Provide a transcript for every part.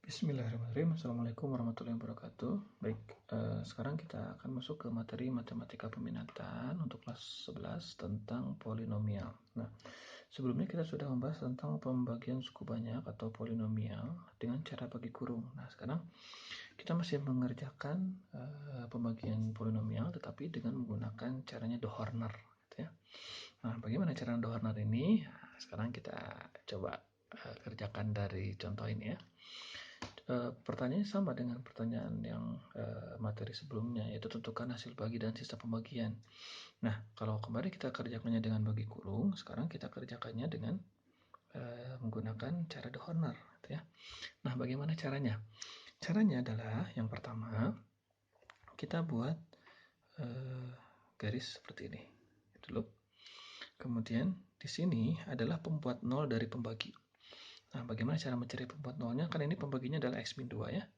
Bismillahirrahmanirrahim. Assalamualaikum warahmatullahi wabarakatuh. Baik, sekarang kita akan masuk ke materi matematika peminatan untuk kelas 11 tentang polinomial. Nah, sebelumnya kita sudah membahas tentang pembagian suku banyak atau polinomial dengan cara bagi kurung. Nah, sekarang kita masih mengerjakan pembagian polinomial tetapi dengan menggunakan caranya de Horner, gitu ya. Nah, bagaimana cara de Horner ini? Nah, sekarang kita coba kerjakan dari contoh ini ya. Pertanyaannya sama dengan pertanyaan yang materi sebelumnya, yaitu tentukan hasil bagi dan sisa pembagian. Nah, kalau kemarin kita kerjakannya dengan bagi kurung, sekarang kita kerjakannya dengan menggunakan cara de Horner, gitu ya. Nah, bagaimana caranya? Caranya adalah yang pertama kita buat garis seperti ini, dulu. Kemudian di sini adalah pembuat nol dari pembagi. Nah, bagaimana cara mencari pembuat nolnya? Kan ini pembaginya adalah X min 2 ya.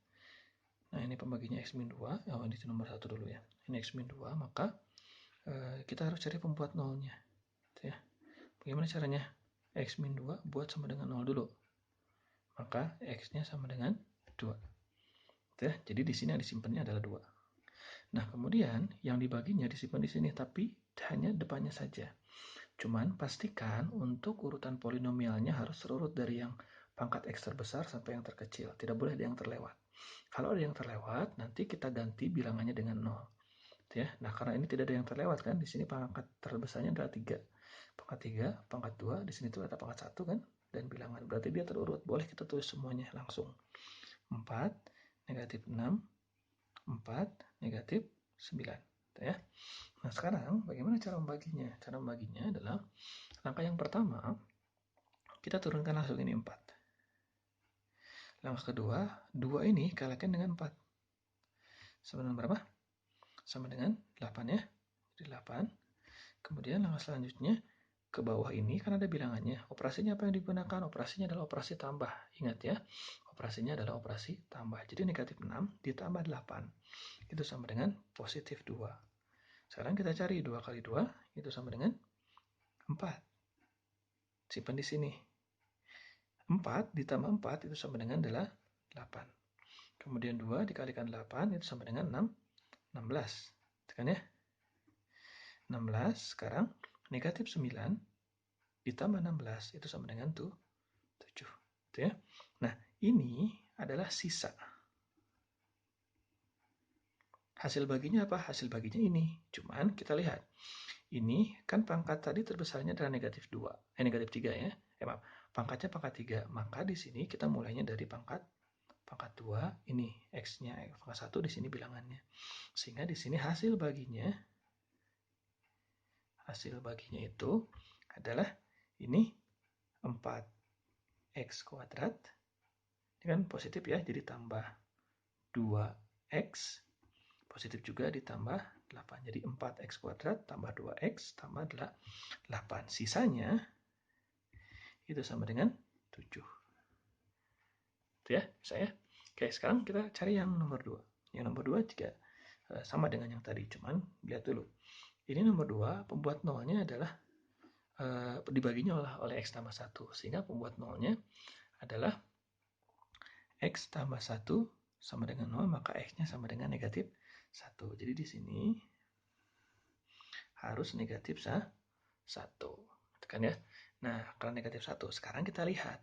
Nah, ini pembaginya X min 2. Oh, ini nomor 1 dulu ya. Ini X min 2, maka kita harus cari pembuat nolnya. Gitu ya. Bagaimana caranya? X min 2 buat sama dengan 0 dulu. Maka X-nya sama dengan 2. Gitu ya. Jadi di sini yang disimpannya adalah 2. Nah, kemudian yang dibaginya disimpan di sini, tapi hanya depannya saja. Cuman pastikan untuk urutan polinomialnya harus terurut dari yang pangkat X terbesar sampai yang terkecil. Tidak boleh ada yang terlewat. Kalau ada yang terlewat, nanti kita ganti bilangannya dengan 0. Ya. Nah, karena ini tidak ada yang terlewat kan, di sini pangkat terbesarnya adalah 3. Pangkat 3, pangkat 2, di sini tuh ada pangkat 1 kan, dan bilangan. Berarti dia terurut. Boleh kita tulis semuanya langsung. 4, negatif 6, 4, negatif 9. Ya. Nah, sekarang bagaimana cara membaginya? Cara membaginya adalah langkah yang pertama, kita turunkan langsung ini 4. Langkah kedua, 2 ini kalikan dengan 4. Sama dengan berapa? Sama dengan 8 ya. Jadi 8. Kemudian langkah selanjutnya, ke bawah ini kan ada bilangannya. Operasinya apa yang digunakan? Operasinya adalah operasi tambah. Ingat ya, operasinya adalah operasi tambah. Jadi negatif 6 ditambah 8. Itu sama dengan positif 2. Sekarang kita cari 2 kali 2, itu sama dengan 4. Simpan di sini. 4 ditambah 4 itu sama dengan adalah 8. Kemudian 2 dikalikan 8 itu sama dengan 16. Tekan ya. 16 sekarang negatif 9 ditambah 16 itu sama dengan 7. Gitu ya. Nah, ini adalah sisa. Hasil baginya apa? Hasil baginya ini. Cuman kita lihat. Ini kan pangkat tadi terbesarnya adalah negatif 2. Negatif 3 ya. Maaf. Pangkatnya pangkat 3. Maka di sini kita mulainya dari pangkat 2. Ini X-nya pangkat 1, di sini bilangannya. Sehingga di sini hasil baginya itu adalah ini 4x kuadrat. Ini kan positif ya, jadi tambah 2x. Positif juga ditambah 8. Jadi 4x kuadrat tambah 2x tambah 8. Sisanya itu sama dengan 7. Itu ya, bisa ya. Oke, sekarang kita cari yang nomor 2. Yang nomor 2 juga sama dengan yang tadi, cuman lihat dulu. Ini nomor 2, pembuat nolnya adalah dibaginya oleh X tambah 1. Sehingga pembuat nolnya adalah X tambah 1 sama dengan 0, maka X-nya sama dengan negatif 1. Jadi di sini harus negatif 1. Kan ya. Nah, kalau negatif 1, sekarang kita lihat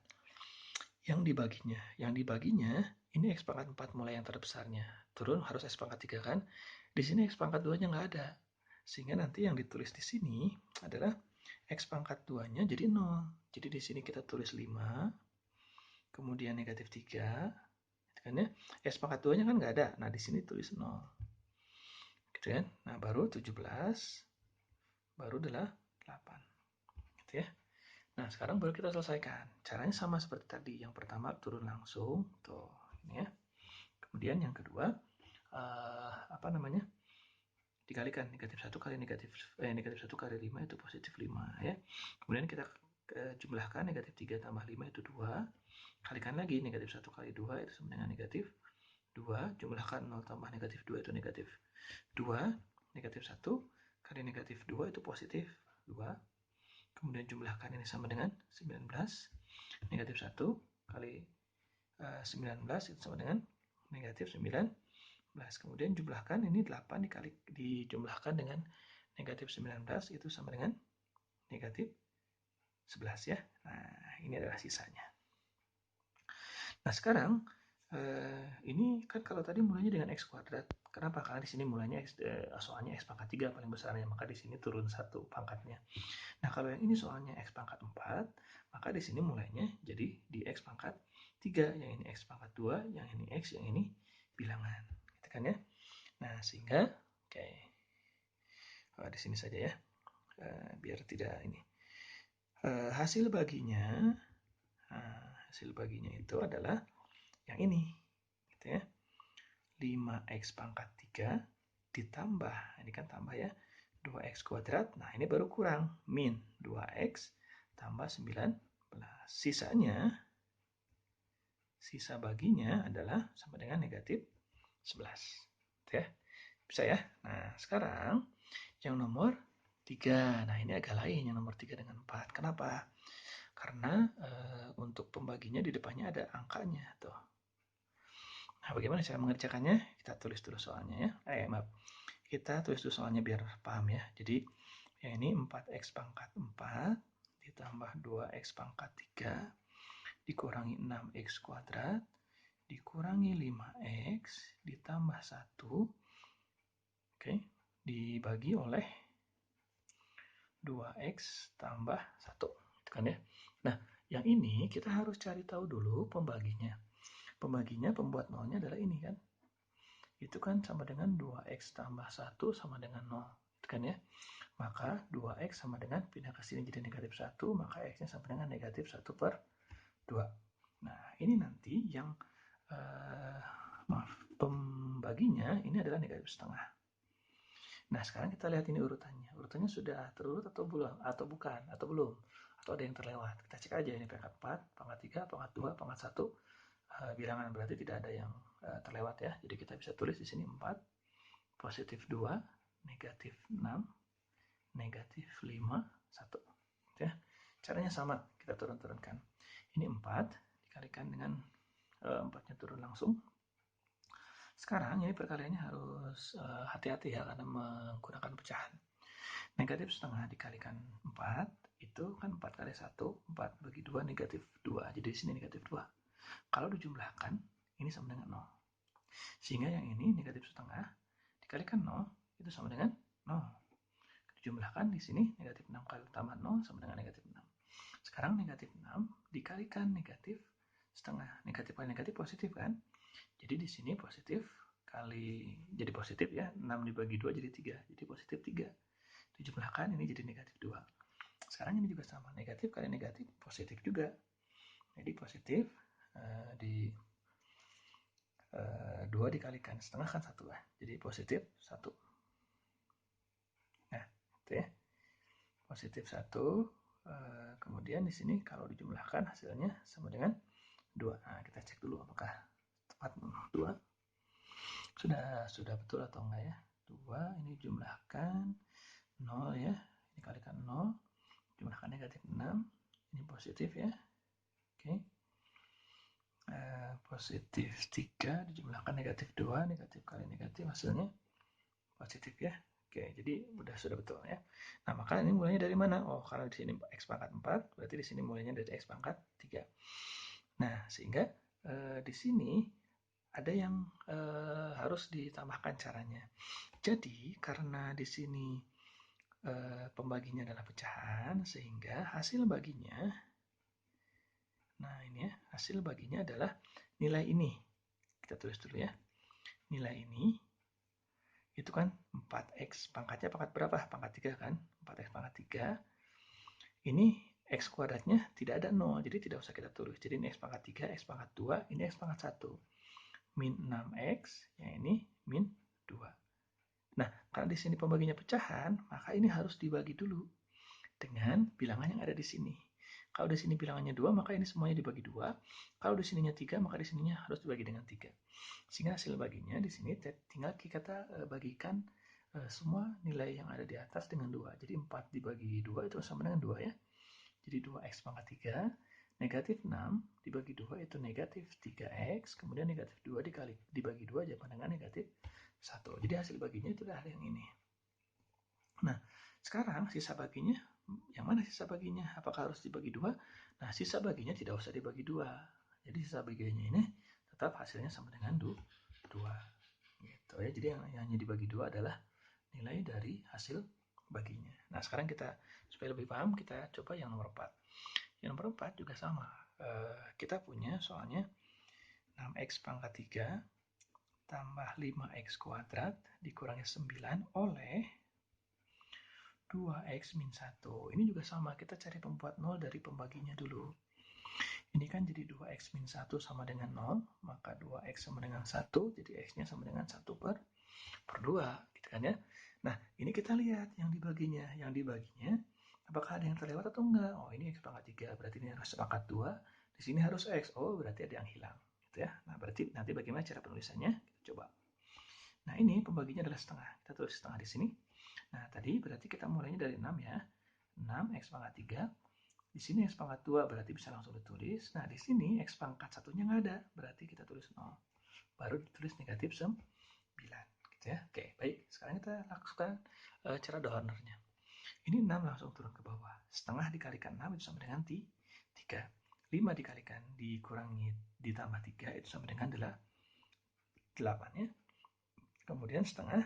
yang dibaginya. Yang dibaginya ini X pangkat 4 mulai yang terbesarnya. Turun harus X pangkat 3 kan. Di sini X pangkat 2-nya nggak ada. Sehingga nanti yang ditulis di sini adalah X pangkat 2-nya jadi 0. Jadi di sini kita tulis 5. Kemudian negatif 3. Kan ya. X pangkat 2-nya kan nggak ada. Nah, di sini tulis 0. Gitu kan. Nah, baru 17. Baru adalah 8. Gitu ya. Nah, sekarang baru kita selesaikan. Caranya sama seperti tadi. Yang pertama turun langsung, tuh, ini ya. Kemudian yang kedua, dikalikan negatif 1 kali negatif 1 kali 5 itu positif 5 ya. Kemudian kita jumlahkan negatif 3 tambah 5 itu 2. Kalikan lagi negatif 1 kali 2 itu sama dengan negatif 2. Jumlahkan 0 tambah negatif 2 itu negatif 2. Negatif 1 kali negatif 2 itu positif 2. Kemudian jumlahkan ini sama dengan 19. Negatif 1 kali 19 itu sama dengan negatif 19. Kemudian jumlahkan, ini 8 dijumlahkan dengan negatif 19 itu sama dengan negatif 11 ya. Nah, ini adalah sisanya. Nah, sekarang ini kan kalau tadi mulainya dengan x kuadrat. Kenapa? Karena di sini mulainya soalnya x pangkat 3 paling besarnya, maka di sini turun 1 pangkatnya. Nah, kalau yang ini soalnya x pangkat 4, maka di sini mulainya jadi di x pangkat 3, yang ini x pangkat 2, yang ini x, yang ini bilangan. Gitu kan ya? Nah, sehingga di sini saja ya. Biar tidak ini. Hasil baginya itu adalah yang ini. Gitu ya. 5x pangkat 3 ditambah, ini kan tambah ya, 2x kuadrat. Nah, ini baru kurang, min 2x tambah 19. Sisa baginya adalah sama dengan negatif 11. Ya, bisa ya. Nah, sekarang yang nomor 3. Nah, ini agak lain yang nomor 3 dengan 4. Kenapa? Karena untuk pembaginya di depannya ada angkanya tuh. Nah, bagaimana cara mengerjakannya? Kita tulis dulu soalnya ya. Maaf. Kita tulis dulu soalnya biar paham ya. Jadi, yang ini 4x pangkat 4 ditambah 2x pangkat 3 dikurangi 6x kuadrat dikurangi 5x ditambah 1, oke, dibagi oleh 2x tambah 1. Itu kan ya. Nah, yang ini kita harus cari tahu dulu pembaginya. Pembaginya, pembuat nolnya adalah ini kan. Itu kan sama dengan 2x tambah 1 sama dengan 0. Itu kan ya. Maka 2x sama dengan, pindah ke sini jadi negatif 1, maka x-nya sama dengan negatif 1 per 2. Nah, ini nanti yang pembaginya ini adalah negatif setengah. Nah, sekarang kita lihat ini urutannya. Urutannya sudah terurut atau belum? Atau bukan? Atau belum? Atau ada yang terlewat? Kita cek aja ini pangkat 4, pangkat 3, pangkat 2, pangkat 1. Bilangan berarti tidak ada yang terlewat ya. Jadi kita bisa tulis di sini 4, positif 2, negatif 6, negatif 5, 1. Ya. Caranya sama, kita turun-turunkan. Ini 4 dikalikan dengan 4-nya turun langsung. Sekarang ini perkaliannya harus hati-hati ya karena menggunakan pecahan. Negatif setengah dikalikan 4 itu kan 4 kali 1, 4 bagi 2 negatif 2. Jadi di sini negatif 2. Kalau dijumlahkan ini sama dengan 0. Sehingga yang ini negatif setengah dikalikan 0 itu sama dengan 0. Dijumlahkan di sini negatif 6 kali tambah 0 sama dengan negatif 6. Sekarang negatif 6 dikalikan negatif setengah. Negatif kali negatif positif kan? Jadi di sini positif kali jadi positif ya. 6 dibagi 2 jadi 3. Jadi positif 3. Dijumlahkan ini jadi negatif 2. Sekarang ini juga sama. Negatif kali negatif positif juga. Jadi positif di 2 dikalikan setengah kan 1 lah. Jadi positif 1. Nah, itu ya. Positif 1. Kemudian di sini kalau dijumlahkan hasilnya sama dengan 2. Nah, kita cek dulu apakah tepat 2. Sudah betul atau enggak ya? 2 ini jumlahkan 0 ya. Dikalikan 0. Jumlahkan negatif 6. Ini positif ya. Oke. Positif 3 dijumlahkan negatif 2. Negatif kali negatif hasilnya positif ya. Oke, jadi sudah betul ya. Nah, maka ini mulainya dari mana? Oh, karena di sini x pangkat 4, berarti di sini mulainya dari x pangkat 3. Nah, sehingga di sini ada yang harus ditambahkan caranya. Jadi, karena di sini pembaginya adalah pecahan, sehingga hasil baginya, nah ini ya, hasil baginya adalah nilai ini. Kita tulis dulu ya. Nilai ini itu kan 4x pangkatnya pangkat berapa? Pangkat 3 kan? 4x pangkat 3. Ini x kuadratnya tidak ada 0, jadi tidak usah kita tulis. Jadi ini x pangkat 3, x pangkat 2, ini x pangkat 1. Min 6x, yang ini min 2. Nah, karena di sini pembaginya pecahan, maka ini harus dibagi dulu dengan bilangan yang ada di sini. Kalau di sini bilangannya 2, maka ini semuanya dibagi 2. Kalau di sininya 3, maka di sininya harus dibagi dengan 3. Sehingga hasil baginya di sini tinggal kita bagikan semua nilai yang ada di atas dengan 2. Jadi 4 dibagi 2 itu sama dengan 2 ya. Jadi 2x pangkat 3 Negatif 6 dibagi 2 itu negatif 3x, kemudian negatif 2 dibagi 2 sama dengan negatif 1. Jadi hasil baginya itu adalah yang ini. Nah, sekarang sisa baginya, yang mana sisa baginya? Apakah harus dibagi 2? Nah, sisa baginya tidak usah dibagi 2. Jadi sisa baginya ini tetap hasilnya sama dengan 2. Gitu ya. Jadi yang hanya dibagi 2 adalah nilai dari hasil baginya. Nah, sekarang kita supaya lebih paham, kita coba yang nomor 4. Yang nomor 4 juga sama. Kita punya soalnya 6x pangkat 3 tambah 5x kuadrat dikurangi 9 oleh 2x min 1. Ini juga sama, kita cari pembuat 0 dari pembaginya dulu. Ini kan jadi 2x min 1 sama dengan 0, maka 2x sama dengan 1, jadi x-nya sama dengan 1 per 2, gitu kan ya. Nah, ini kita lihat yang dibaginya. Yang dibaginya, apakah ada yang terlewat atau enggak? Oh, ini x pangkat 3, berarti ini harus pangkat 2. Di sini harus x. Oh, berarti ada yang hilang. Gitu ya. Nah, berarti nanti bagaimana cara penulisannya? Kita coba. Nah, ini pembaginya adalah setengah. Kita tulis setengah di sini. Nah, tadi berarti kita mulainya dari 6 ya. 6 x pangkat 3. Di sini x pangkat 2 berarti bisa langsung ditulis. Nah, di sini x pangkat 1-nya nggak ada. Berarti kita tulis 0. Baru ditulis negatif 9. Gitu ya. Oke, baik. Sekarang kita lakukan cara donornya. Ini 6 langsung turun ke bawah. Setengah dikalikan 6 itu sama dengan 3. 5 dikalikan dikurangi ditambah 3 itu sama dengan 8 ya. Kemudian setengah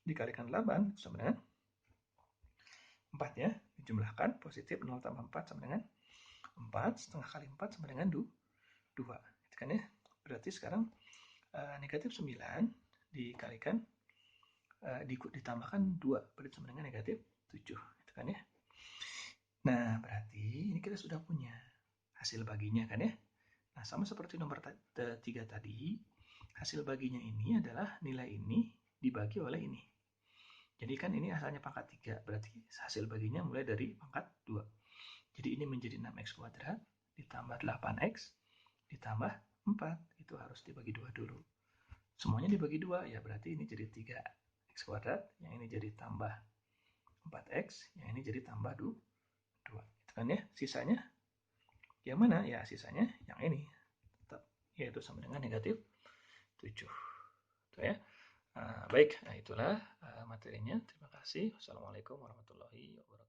dikalikan 8 itu sama dengan 4 ya. Dijumlahkan positif 0 tambah 4 sama dengan 4. Setengah kali 4 sama dengan 2. Itu kan ya. Berarti sekarang negatif 9 dikalikan ditambahkan 2. Berarti sama dengan negatif 7. Itu kan ya. Nah, berarti ini kita sudah punya hasil baginya kan ya. Nah, sama seperti nomor 3 tadi, hasil baginya ini adalah nilai ini dibagi oleh ini. Jadi kan ini asalnya pangkat 3, berarti hasil baginya mulai dari pangkat 2. Jadi ini menjadi 6x kuadrat ditambah 8x ditambah 4. Itu harus dibagi 2 dulu. Semuanya dibagi 2, ya berarti ini jadi 3x kuadrat, yang ini jadi tambah 4x, yang ini jadi tambah 2. Itu kan ya, sisanya yang mana? Ya, sisanya yang ini. Tetap, yaitu sama dengan negatif 7. Itu ya. Baik, nah itulah materinya. Terima kasih. Wassalamualaikum warahmatullahi wabarakatuh.